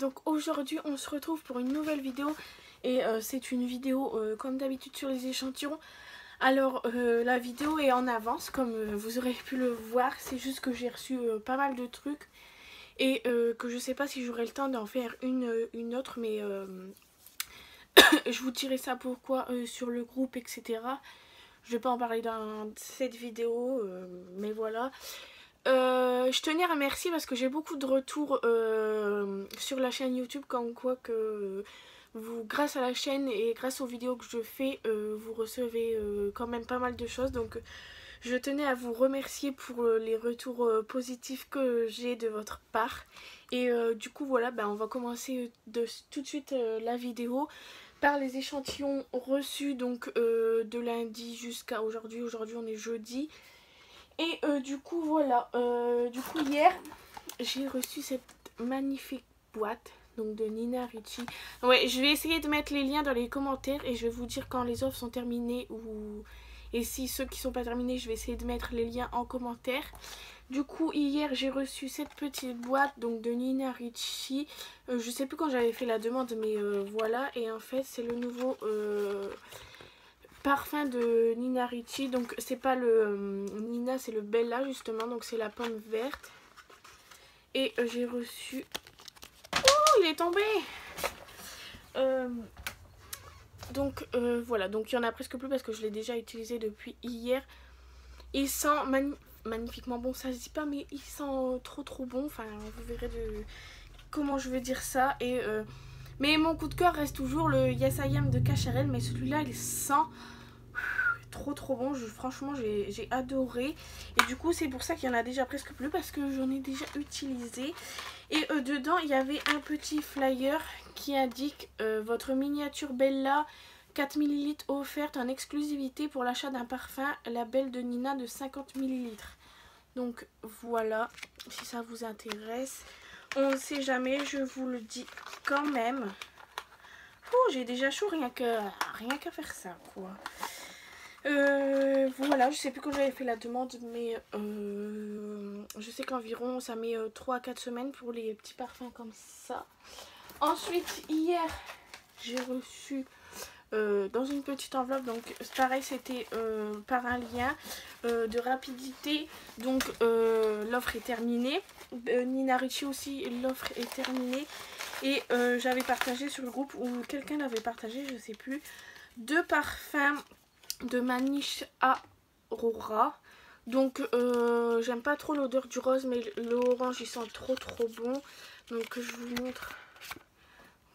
donc aujourd'hui on se retrouve pour une nouvelle vidéo. Et c'est une vidéo comme d'habitude sur les échantillons. Alors la vidéo est en avance comme vous aurez pu le voir. C'est juste que j'ai reçu pas mal de trucs. Et que je sais pas si j'aurai le temps d'en faire une autre. Mais je vous dirai ça pourquoi sur le groupe, etc. Je vais pas en parler dans cette vidéo. Mais voilà. Je tenais à remercier parce que j'ai beaucoup de retours sur la chaîne YouTube, comme quoi que vous, grâce à la chaîne et grâce aux vidéos que je fais, vous recevez quand même pas mal de choses. Donc je tenais à vous remercier pour les retours positifs que j'ai de votre part. Et du coup voilà, on va commencer tout de suite la vidéo par les échantillons reçus donc de lundi jusqu'à aujourd'hui. Aujourd'hui on est jeudi. Et du coup voilà, hier j'ai reçu cette magnifique boîte donc de Nina Ricci. Ouais, je vais essayer de mettre les liens dans les commentaires et je vais vous dire quand les offres sont terminées et si ceux qui sont pas terminés, je vais essayer de mettre les liens en commentaire. Du coup hier j'ai reçu cette petite boîte donc de Nina Ricci. Je sais plus quand j'avais fait la demande, mais voilà. Et en fait c'est le nouveau parfum de Nina Ricci. Donc c'est pas le Nina, c'est le Bella justement, donc c'est la pomme verte. Et j'ai reçu... Oh, il est tombé. Donc voilà, donc il y en a presque plus parce que je l'ai déjà utilisé depuis hier. Il sent magnifiquement bon, ça se dit pas, mais il sent trop bon. Enfin vous verrez comment je veux dire ça. Et mais mon coup de cœur reste toujours le Yes I Am de Cacharel, mais celui-là il sent trop bon. Franchement j'ai adoré. Et du coup c'est pour ça qu'il y en a déjà presque plus parce que j'en ai déjà utilisé. Et dedans il y avait un petit flyer qui indique votre miniature Bella 4 ml offerte en exclusivité pour l'achat d'un parfum label de Nina de 50 ml. Donc voilà, si ça vous intéresse. On ne sait jamais, je vous le dis quand même. Oh, j'ai déjà chaud rien qu'à faire ça quoi. Voilà, je sais plus quand j'avais fait la demande, mais je sais qu'environ ça met 3 à 4 semaines pour les petits parfums comme ça. Ensuite hier j'ai reçu dans une petite enveloppe, donc pareil c'était par un lien de rapidité. Donc l'offre est terminée. Nina Ricci aussi, l'offre est terminée. Et j'avais partagé sur le groupe, ou quelqu'un l'avait partagé, je sais plus, 2 parfums de Manish Aurora. Donc j'aime pas trop l'odeur du rose, mais l'orange il sent trop bon. Donc je vous montre.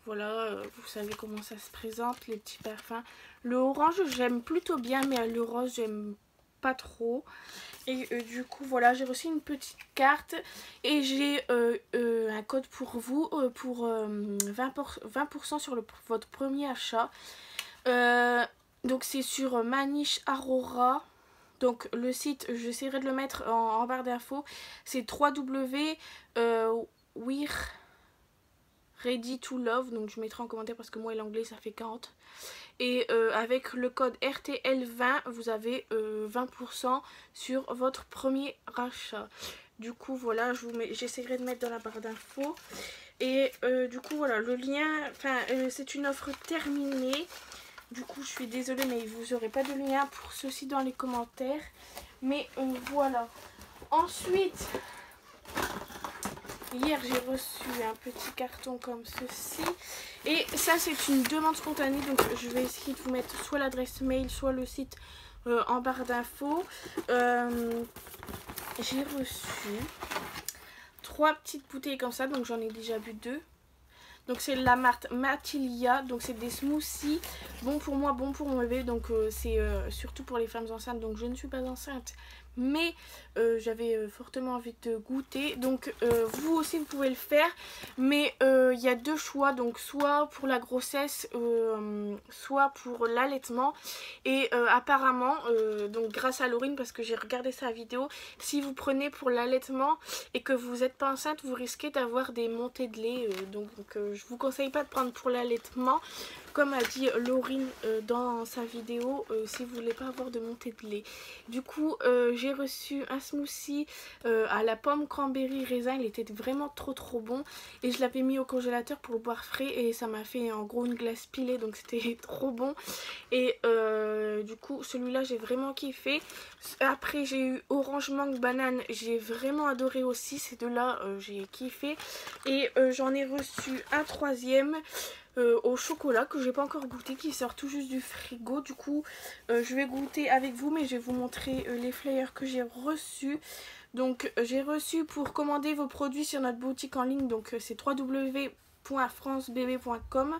Voilà, vous savez comment ça se présente, les petits parfums. Le orange j'aime plutôt bien, mais le rose j'aime pas trop. Et du coup voilà, j'ai reçu une petite carte et j'ai un code pour vous pour 20% sur votre premier achat. Donc c'est sur Manish Aurora. Donc le site, j'essaierai de le mettre en barre d'infos. C'est www.we're Ready to Love, donc je mettrai en commentaire parce que moi l'anglais ça fait 40. Et avec le code RTL20 vous avez 20% sur votre premier rachat. Du coup voilà, j'essaierai de mettre dans la barre d'infos. Et du coup voilà, le lien, c'est une offre terminée. Du coup je suis désolée, mais vous n'aurez pas de lien pour ceci dans les commentaires. Mais voilà. Ensuite, hier j'ai reçu un petit carton comme ceci. Et ça c'est une demande spontanée. Donc je vais essayer de vous mettre soit l'adresse mail, soit le site en barre d'infos. J'ai reçu 3 petites bouteilles comme ça. Donc j'en ai déjà bu 2. Donc c'est la marque Matilia, donc c'est des smoothies, bon pour moi, bon pour mon bébé, donc c'est surtout pour les femmes enceintes, donc je ne suis pas enceinte, mais j'avais fortement envie de goûter, donc vous aussi vous pouvez le faire, mais il y a 2 choix, donc soit pour la grossesse, soit pour l'allaitement, et apparemment, donc grâce à Laurine, parce que j'ai regardé sa vidéo, si vous prenez pour l'allaitement et que vous n'êtes pas enceinte, vous risquez d'avoir des montées de lait, donc je vous conseille pas de prendre pour l'allaitement. comme a dit Laurine dans sa vidéo, si vous voulez pas avoir de montée de lait. Du coup j'ai reçu un smoothie à la pomme, cranberry, raisin. Il était vraiment trop bon et je l'avais mis au congélateur pour le boire frais et ça m'a fait en gros une glace pilée, donc c'était trop bon. Et du coup celui-là j'ai vraiment kiffé. Après j'ai eu orange, mangue, banane, j'ai vraiment adoré aussi. Ces deux là j'ai kiffé. Et j'en ai reçu un troisième au chocolat que j'ai pas encore goûté, qui sort tout juste du frigo. Du coup je vais goûter avec vous, mais je vais vous montrer les flyers que j'ai reçus. Donc j'ai reçu pour commander vos produits sur notre boutique en ligne, donc c'est www.francebb.com.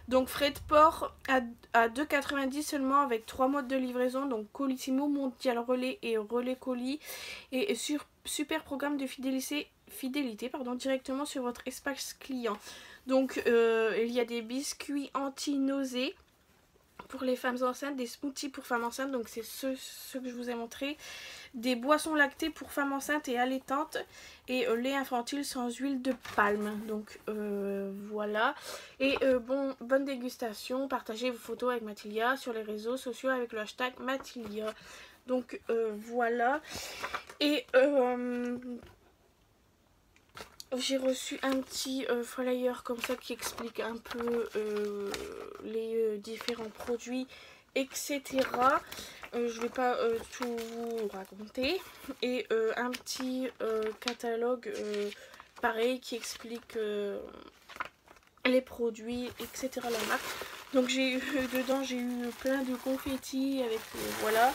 donc frais de port à 2,90 seulement avec 3 modes de livraison, donc Colissimo, Mondial Relais et Relais Colis. Et super programme de fidélité directement sur votre espace client. Donc il y a des biscuits anti-nausées pour les femmes enceintes, des smoothies pour femmes enceintes, donc c'est ceux que je vous ai montré, des boissons lactées pour femmes enceintes et allaitantes, et lait infantile sans huile de palme. Donc voilà. Et bonne dégustation, partagez vos photos avec Mathilda sur les réseaux sociaux avec le hashtag Mathilda. Donc voilà. Et j'ai reçu un petit flyer comme ça qui explique un peu les différents produits, etc. Je vais pas tout vous raconter. Et un petit catalogue pareil qui explique les produits, etc. la marque. Donc j'ai eu dedans, j'ai eu plein de confettis avec voilà.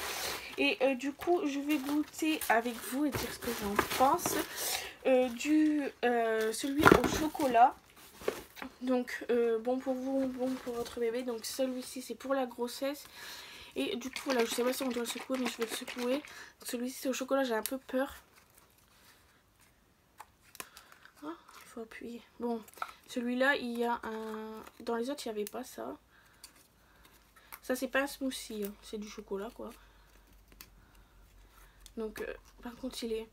Et du coup je vais goûter avec vous et dire ce que j'en pense. Celui au chocolat, donc bon pour vous, bon pour votre bébé. Donc celui-ci c'est pour la grossesse. Et du coup voilà, je sais pas si on doit le secouer, mais je vais le secouer. Celui-ci c'est au chocolat, j'ai un peu peur. Oh, il faut appuyer. Bon, celui-là il y a un, dans les autres il n'y avait pas ça. Ça c'est pas un smoothie, hein. C'est du chocolat quoi. Donc par contre il est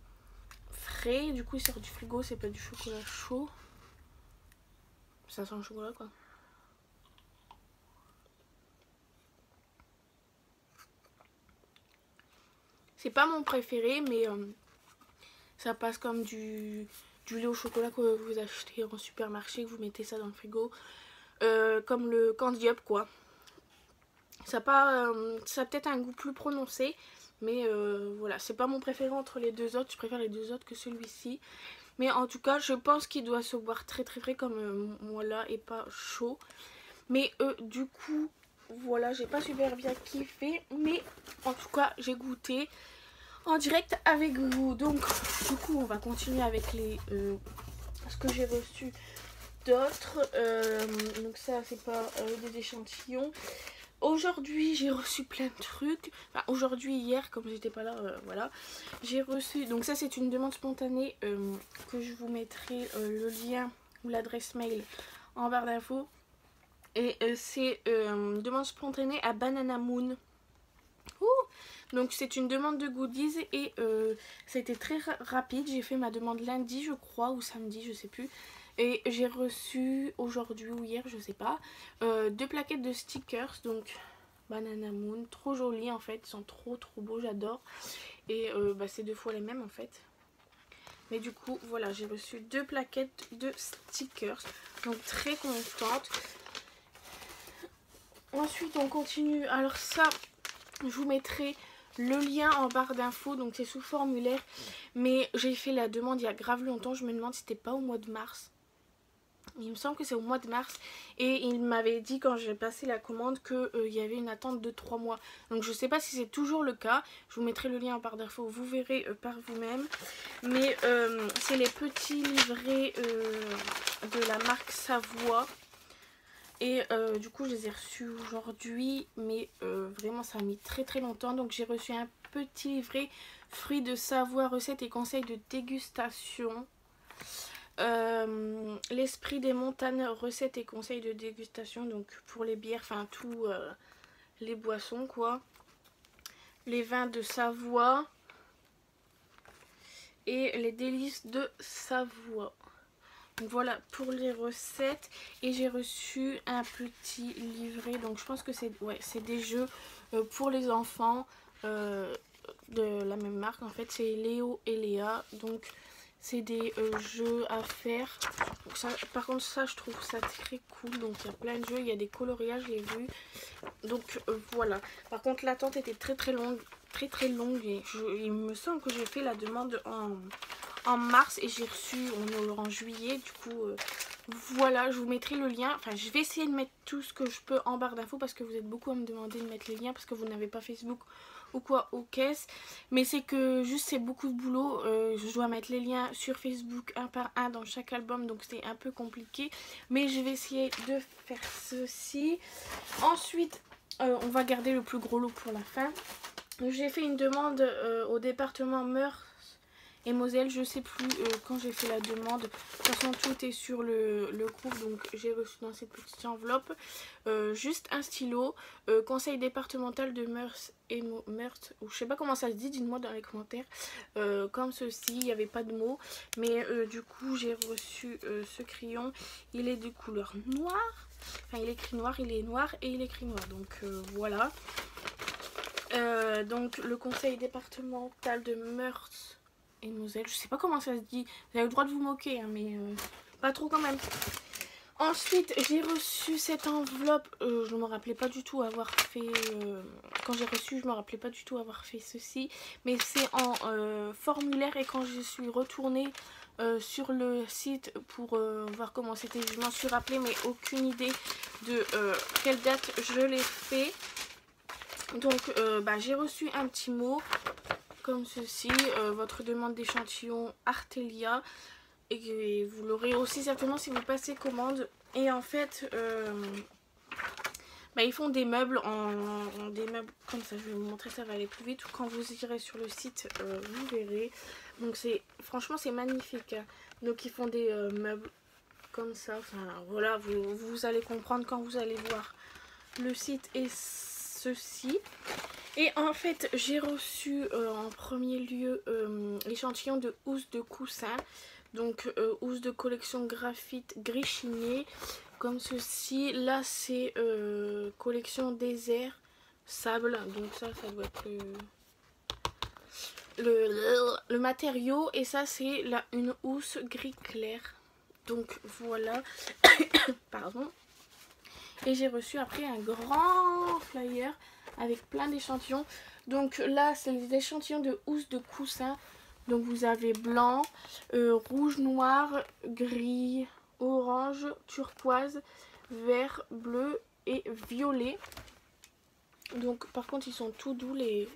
frais, du coup il sort du frigo, c'est pas du chocolat chaud. Ça sent le chocolat quoi. C'est pas mon préféré, mais ça passe comme du lait au chocolat que vous achetez en supermarché, que vous mettez ça dans le frigo. Comme le Candy Up quoi. Ça a peut-être un goût plus prononcé, mais voilà, c'est pas mon préféré entre les deux autres. Je préfère les deux autres que celui-ci. Mais en tout cas, je pense qu'il doit se boire très frais comme moi là et pas chaud. Mais du coup, voilà, j'ai pas super bien kiffé. Mais en tout cas, j'ai goûté en direct avec vous. Donc, du coup, on va continuer avec les ce que j'ai reçu d'autres. Donc ça, c'est pas des échantillons. Aujourd'hui j'ai reçu plein de trucs, enfin aujourd'hui, hier, comme j'étais pas là, voilà. J'ai reçu, donc ça c'est une demande spontanée que je vous mettrai le lien ou l'adresse mail en barre d'infos. Et c'est une demande spontanée à Banana Moon. Donc c'est une demande de goodies et ça a été très rapide. J'ai fait ma demande lundi je crois, ou samedi, je sais plus. Et j'ai reçu aujourd'hui ou hier, je sais pas, 2 plaquettes de stickers. Donc Banana Moon, trop jolis en fait, ils sont trop beaux, j'adore. Et c'est 2 fois les mêmes en fait. Mais du coup voilà, j'ai reçu 2 plaquettes de stickers. Donc très contente. Ensuite on continue, alors ça je vous mettrai le lien en barre d'infos, donc c'est sous formulaire. Mais j'ai fait la demande il y a grave longtemps, je me demande si c'était pas au mois de mars. Il me semble que c'est au mois de mars. Et il m'avait dit quand j'ai passé la commande qu'il y avait une attente de 3 mois. Donc je sais pas si c'est toujours le cas. Je vous mettrai le lien en barre d'infos, vous verrez par vous-même. Mais c'est les petits livrets de la marque Savoie. Et du coup je les ai reçus aujourd'hui. Mais vraiment ça a mis très longtemps. Donc j'ai reçu un petit livret fruits de Savoie, recettes et conseils de dégustation. L'esprit des montagnes, recettes et conseils de dégustation, donc pour les bières, enfin tout les boissons quoi. Les vins de Savoie et les délices de Savoie. Donc voilà pour les recettes. Et j'ai reçu un petit livret. Donc je pense que c'est des jeux pour les enfants de la même marque. En fait c'est Léo et Léa. Donc c'est des jeux à faire. Donc ça, par contre ça je trouve ça très cool. Donc il y a plein de jeux, il y a des coloriages, j'ai vu. Donc voilà. Par contre l'attente était très longue. Très longue. Et il me semble que j'ai fait la demande en mars et j'ai reçu en juillet. Du coup voilà, je vous mettrai le lien. Enfin je vais essayer de mettre tout ce que je peux en barre d'infos parce que vous êtes beaucoup à me demander de mettre les liens parce que vous n'avez pas Facebook ou quoi aux caisses. Mais c'est que juste c'est beaucoup de boulot. Je dois mettre les liens sur Facebook un par un dans chaque album. Donc c'est un peu compliqué. Mais je vais essayer de faire ceci. Ensuite on va garder le plus gros lot pour la fin. J'ai fait une demande au département Meurthe et Moselle, je sais plus quand j'ai fait la demande. De toute façon tout est sur le groupe, donc j'ai reçu dans cette petite enveloppe juste un stylo, conseil départemental de Meurthe et Meurthe, ou je sais pas comment ça se dit, dites-moi dans les commentaires, comme ceci, il n'y avait pas de mots, mais du coup j'ai reçu ce crayon, il est de couleur noire, enfin il est écrit noir, il est noir et il est écrit noir, donc voilà. Donc le conseil départemental de Meurthe et Moselle, je sais pas comment ça se dit, vous avez le droit de vous moquer hein, mais pas trop quand même. Ensuite j'ai reçu cette enveloppe, je ne me rappelais pas du tout avoir fait, quand j'ai reçu je me rappelais pas du tout avoir fait ceci, mais c'est en formulaire et quand je suis retournée sur le site pour voir comment c'était, je m'en suis rappelé mais aucune idée de quelle date je l'ai fait. Donc j'ai reçu un petit mot comme ceci, votre demande d'échantillon Artelia, et vous l'aurez aussi certainement si vous passez commande. Et en fait ils font des meubles des meubles comme ça, je vais vous montrer, ça va aller plus vite. Quand vous irez sur le site vous verrez. Donc franchement c'est magnifique hein. Donc ils font des meubles comme ça, enfin voilà, vous allez comprendre quand vous allez voir le site et ceci. Et en fait j'ai reçu en premier lieu l'échantillon de housse de coussin, donc housse de collection graphite gris chiné comme ceci. Là c'est collection désert sable, donc ça doit être le matériau, et ça c'est une housse gris clair, donc voilà. Pardon. Et j'ai reçu après un grand flyer avec plein d'échantillons. Donc là c'est les échantillons de housse de coussin. Donc vous avez blanc, rouge, noir, gris, orange, turquoise, vert, bleu et violet. Donc par contre ils sont tout doux les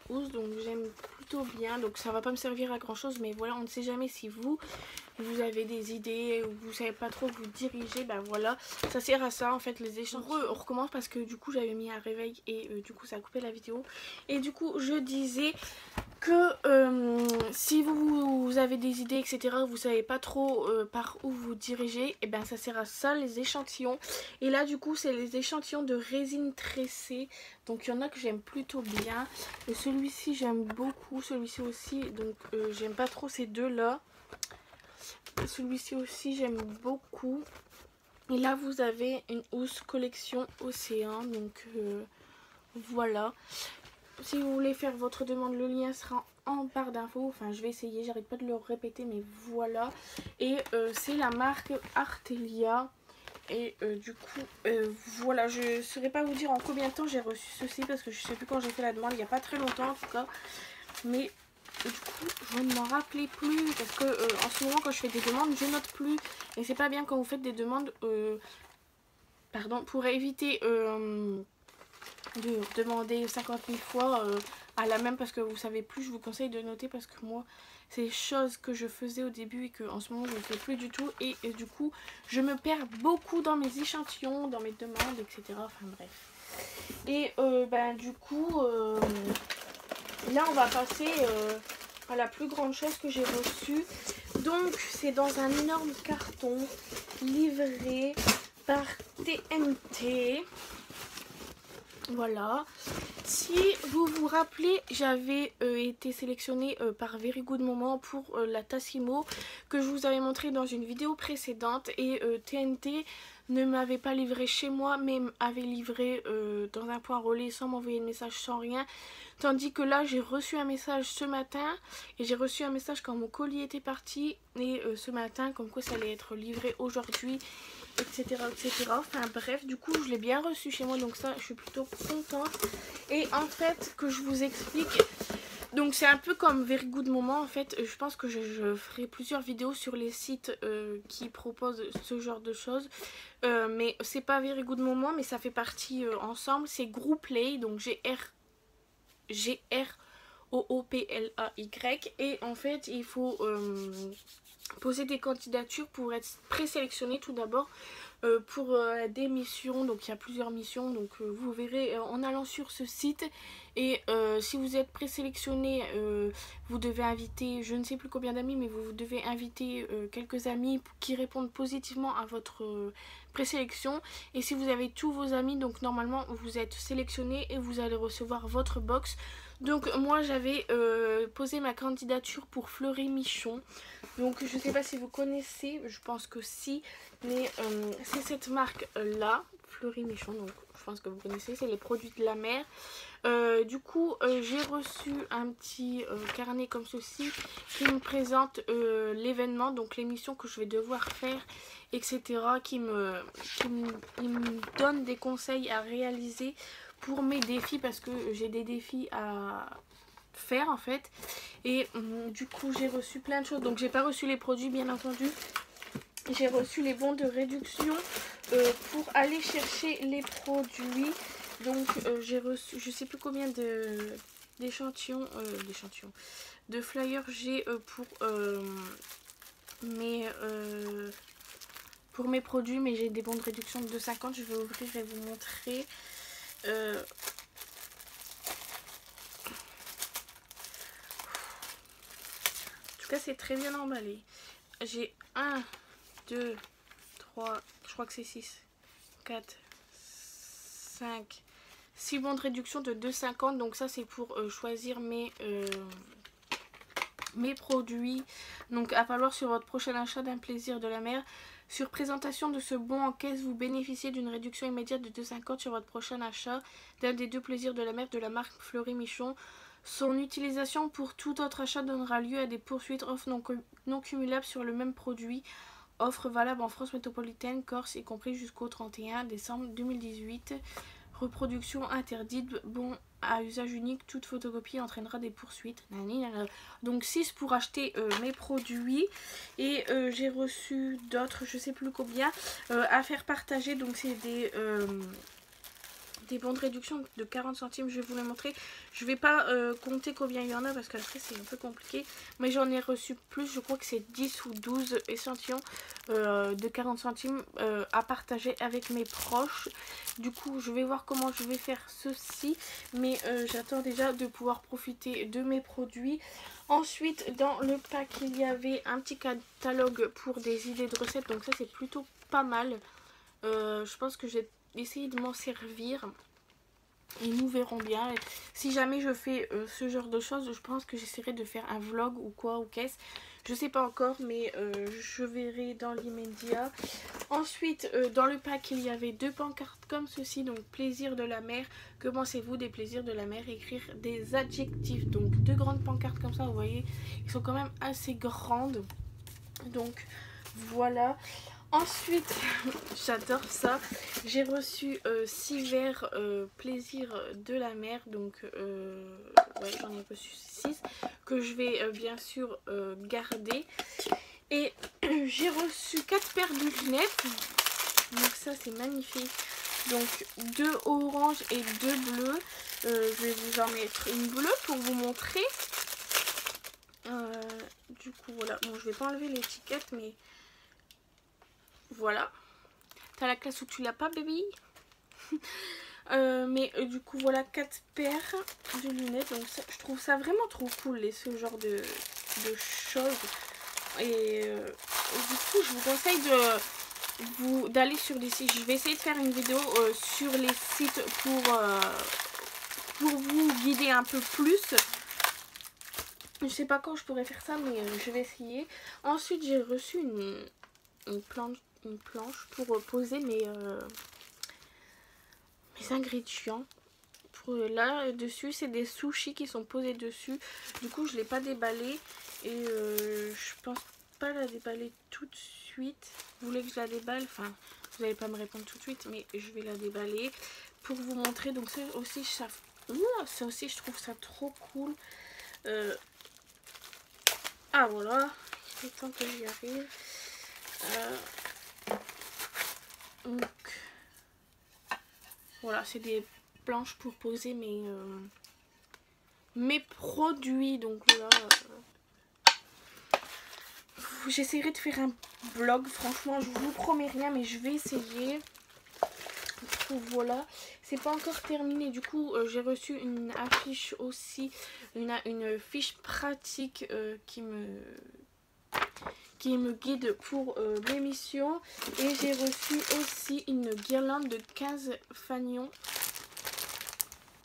housses, donc j'aime plutôt bien. Donc ça va pas me servir à grand chose, mais voilà, on ne sait jamais si vous avez des idées ou vous savez pas trop vous diriger, voilà, ça sert à ça en fait les échanges. On recommence parce que du coup j'avais mis un réveil et du coup ça a coupé la vidéo. Et du coup je disais que si vous avez des idées etc, vous savez pas trop par où vous diriger, et ça sert à ça les échantillons. Et là du coup c'est les échantillons de résine tressée, donc il y en a que j'aime plutôt bien, et celui-ci j'aime beaucoup, celui-ci aussi, donc j'aime pas trop ces deux là. Celui-ci aussi j'aime beaucoup. Et là vous avez une housse collection océan, donc voilà. Si vous voulez faire votre demande, le lien sera en barre d'infos. Enfin je vais essayer, j'arrête pas de le répéter, mais voilà. Et c'est la marque Artelia. Et du coup voilà, je ne saurais pas vous dire en combien de temps j'ai reçu ceci parce que je sais plus quand j'ai fait la demande, il n'y a pas très longtemps en tout cas. Mais du coup je ne m'en rappelais plus parce que en ce moment quand je fais des demandes je note plus, et c'est pas bien quand vous faites des demandes pardon, pour éviter de demander 50 000 fois à la même, parce que vous savez plus, je vous conseille de noter parce que moi c'est des choses que je faisais au début et que en ce moment je ne fais plus du tout, et du coup je me perds beaucoup dans mes échantillons, dans mes demandes etc, enfin bref. Et du coup là on va passer à la plus grande chose que j'ai reçue. Donc c'est dans un énorme carton livré par TNT. Voilà, si vous vous rappelez, j'avais été sélectionnée par Very Good Moment pour la Tassimo que je vous avais montré dans une vidéo précédente. Et TNT ne m'avait pas livré chez moi, mais avait livré dans un point relais sans m'envoyer de message, sans rien. Tandis que là, j'ai reçu un message ce matin et j'ai reçu un message quand mon colis était parti. Et ce matin, comme quoi ça allait être livré aujourd'hui, etc., etc. Enfin bref, du coup, je l'ai bien reçu chez moi, donc ça, je suis plutôt contente. Et en fait, que je vous explique... Donc c'est un peu comme Very Good Moment en fait. Je pense que je ferai plusieurs vidéos sur les sites qui proposent ce genre de choses. Mais c'est pas Very Good Moment, mais ça fait partie ensemble. C'est Groupplay, donc G-R-O-O-P-L-A-Y. Et en fait il faut poser des candidatures pour être présélectionné tout d'abord. Pour des missions, donc il y a plusieurs missions, donc vous verrez en allant sur ce site. Et si vous êtes présélectionné, vous devez inviter, je ne sais plus combien d'amis, mais vous devez inviter quelques amis qui répondent positivement à votre présélection. Et si vous avez tous vos amis, donc normalement vous êtes sélectionné et vous allez recevoir votre box. Donc moi j'avais posé ma candidature pour Fleury Michon. Donc je ne sais pas si vous connaissez, je pense que si, mais c'est cette marque là, Fleury Michon, donc je pense que vous connaissez, c'est les produits de la mer. Du coup j'ai reçu un petit carnet comme ceci qui me présente l'événement, donc l'émission que je vais devoir faire, etc. Qui me donne des conseils à réaliser pour mes défis, parce que j'ai des défis à faire en fait. Et du coup j'ai reçu plein de choses, donc j'ai pas reçu les produits bien entendu. J'ai reçu les bons de réduction pour aller chercher les produits. Donc j'ai reçu, je sais plus combien d'échantillons, de flyers j'ai pour mes produits, mais j'ai des bons de réduction de 2,50. Je vais ouvrir et vous montrer. En tout cas c'est très bien emballé. J'ai 1, 2, 3, je crois que c'est 6, 4, 5, 6 bons de réduction de 2,50. Donc ça c'est pour choisir mes produits. Donc à falloir sur votre prochain achat d'un plaisir de la mer. Sur présentation de ce bon en caisse, vous bénéficiez d'une réduction immédiate de 2,50 sur votre prochain achat d'un des deux plaisirs de la mer de la marque Fleury Michon. Son utilisation pour tout autre achat donnera lieu à des poursuites offres non cumulables sur le même produit. Offre valable en France métropolitaine, Corse, y compris jusqu'au 31 décembre 2018. Reproduction interdite, bon à usage unique, toute photocopie entraînera des poursuites. Donc 6 pour acheter mes produits. Et j'ai reçu d'autres, je sais plus combien, à faire partager. Donc c'est des bons de réduction de 40 centimes, je vais vous les montrer. Je vais pas compter combien il y en a parce qu'après c'est un peu compliqué, mais j'en ai reçu plus, je crois que c'est 10 ou 12 échantillons de 40 centimes à partager avec mes proches. Du coup je vais voir comment je vais faire ceci, mais j'attends déjà de pouvoir profiter de mes produits. Ensuite dans le pack il y avait un petit catalogue pour des idées de recettes, donc ça c'est plutôt pas mal. Je pense que j'ai essayé de m'en servir et nous verrons bien. Si jamais je fais ce genre de choses, je pense que j'essaierai de faire un vlog ou quoi, ou qu'est-ce, je sais pas encore, mais je verrai dans l'immédiat. Ensuite dans le pack il y avait 2 pancartes comme ceci, donc plaisir de la mer, que pensez-vous des plaisirs de la mer, écrire des adjectifs. Donc 2 grandes pancartes comme ça, vous voyez, ils sont quand même assez grandes, donc voilà. Ensuite, j'adore ça, j'ai reçu 6 verres plaisir de la mer, donc ouais, j'en ai reçu 6 que je vais bien sûr garder. Et j'ai reçu 4 paires de lunettes, donc ça c'est magnifique. Donc 2 oranges et 2 bleus, je vais vous en mettre une bleue pour vous montrer. Du coup voilà, bon je vais pas enlever l'étiquette, mais voilà, t'as la classe où tu l'as pas, baby. Mais du coup voilà, 4 paires de lunettes, donc ça, je trouve ça vraiment trop cool, ce genre de choses. Et du coup je vous conseille d'aller sur des sites. Je vais essayer de faire une vidéo sur les sites pour vous guider un peu plus. Je sais pas quand je pourrais faire ça, mais je vais essayer. Ensuite, j'ai reçu une planche pour poser mes ingrédients. Là, dessus, c'est des sushis qui sont posés dessus. Du coup, je ne l'ai pas déballé. Et je pense pas la déballer tout de suite. Vous voulez que je la déballe? Enfin, vous n'allez pas me répondre tout de suite, mais je vais la déballer pour vous montrer. Donc, ça aussi, je trouve ça trop cool. Ah voilà, il est temps que j'y arrive. Donc voilà, c'est des planches pour poser mes produits. Donc voilà, j'essaierai de faire un vlog. Franchement, je vous promets rien, mais je vais essayer. Du coup, voilà, c'est pas encore terminé. Du coup, j'ai reçu une affiche aussi, une fiche pratique qui me guide pour l'émission. Et j'ai reçu aussi une guirlande de 15 fanions.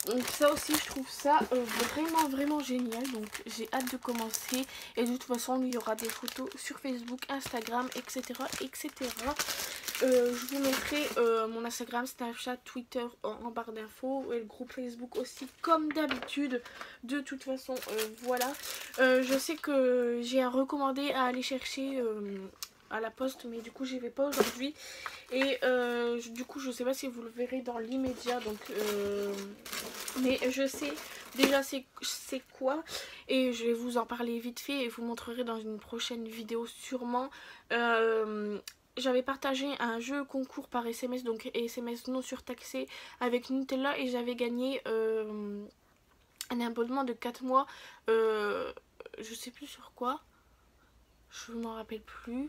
Donc ça aussi, je trouve ça vraiment génial. Donc j'ai hâte de commencer. Et de toute façon, il y aura des photos sur Facebook, Instagram, etc. Je vous mettrai mon Instagram, Snapchat, Twitter en barre d'infos. Et le groupe Facebook aussi, comme d'habitude. De toute façon, voilà. Je sais que j'ai un recommandé à aller chercher à la poste, mais du coup j'y vais pas aujourd'hui. Et du coup je sais pas si vous le verrez dans l'immédiat. Donc mais je sais déjà c'est quoi. Et je vais vous en parler vite fait et vous montrerai dans une prochaine vidéo sûrement. J'avais partagé un jeu concours par SMS, donc SMS non surtaxé avec Nutella, et j'avais gagné un abonnement de 4 mois. Je sais plus sur quoi, je m'en rappelle plus.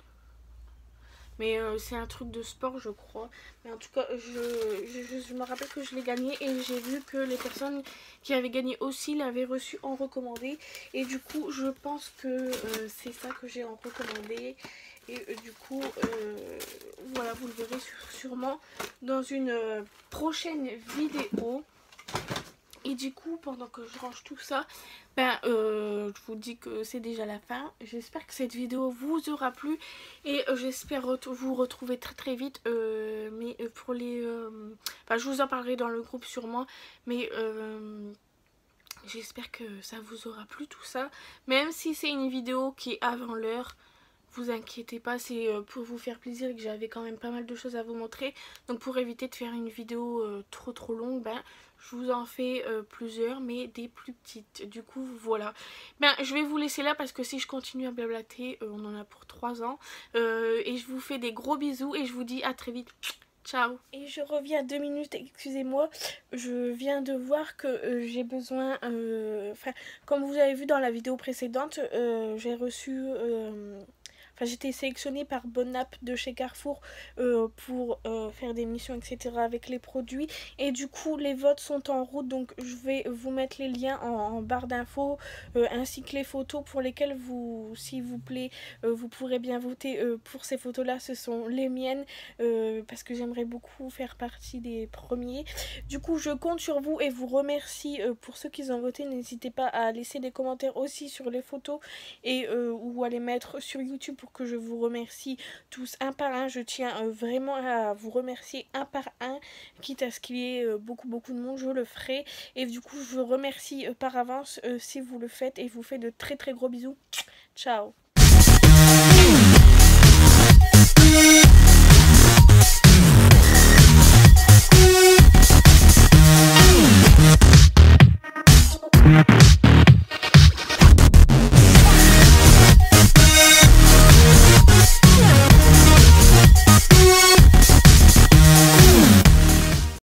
Mais c'est un truc de sport, je crois. Mais en tout cas, je me rappelle que je l'ai gagné. Et j'ai vu que les personnes qui avaient gagné aussi l'avaient reçu en recommandé. Et du coup, je pense que c'est ça que j'ai en recommandé. Et du coup, voilà, vous le verrez sûrement dans une prochaine vidéo. Et du coup, pendant que je range tout ça, je vous dis que c'est déjà la fin. J'espère que cette vidéo vous aura plu. Et j'espère vous retrouver très vite. Mais pour les... je vous en parlerai dans le groupe sûrement. Mais j'espère que ça vous aura plu tout ça. Même si c'est une vidéo qui est avant l'heure, vous inquiétez pas, c'est pour vous faire plaisir et que j'avais quand même pas mal de choses à vous montrer. Donc pour éviter de faire une vidéo trop longue, je vous en fais plusieurs, mais des plus petites. Du coup voilà, je vais vous laisser là parce que si je continue à blablater, on en a pour 3 ans. Et je vous fais des gros bisous et je vous dis à très vite. Ciao. Et je reviens 2 minutes, excusez-moi. Je viens de voir que j'ai besoin... comme vous avez vu dans la vidéo précédente, j'ai reçu... j'étais sélectionnée par Bonne App de chez Carrefour pour faire des missions, etc. avec les produits. Et du coup, les votes sont en route. Donc, je vais vous mettre les liens en barre d'infos ainsi que les photos pour lesquelles vous, s'il vous plaît, vous pourrez bien voter pour ces photos-là. Ce sont les miennes parce que j'aimerais beaucoup faire partie des premiers. Du coup, je compte sur vous et vous remercie pour ceux qui ont voté. N'hésitez pas à laisser des commentaires aussi sur les photos et ou à les mettre sur YouTube pour que je vous remercie tous un par un. Je tiens vraiment à vous remercier un par un, quitte à ce qu'il y ait beaucoup de monde, je le ferai. Et du coup, je vous remercie par avance si vous le faites et je vous fais de très gros bisous. Ciao.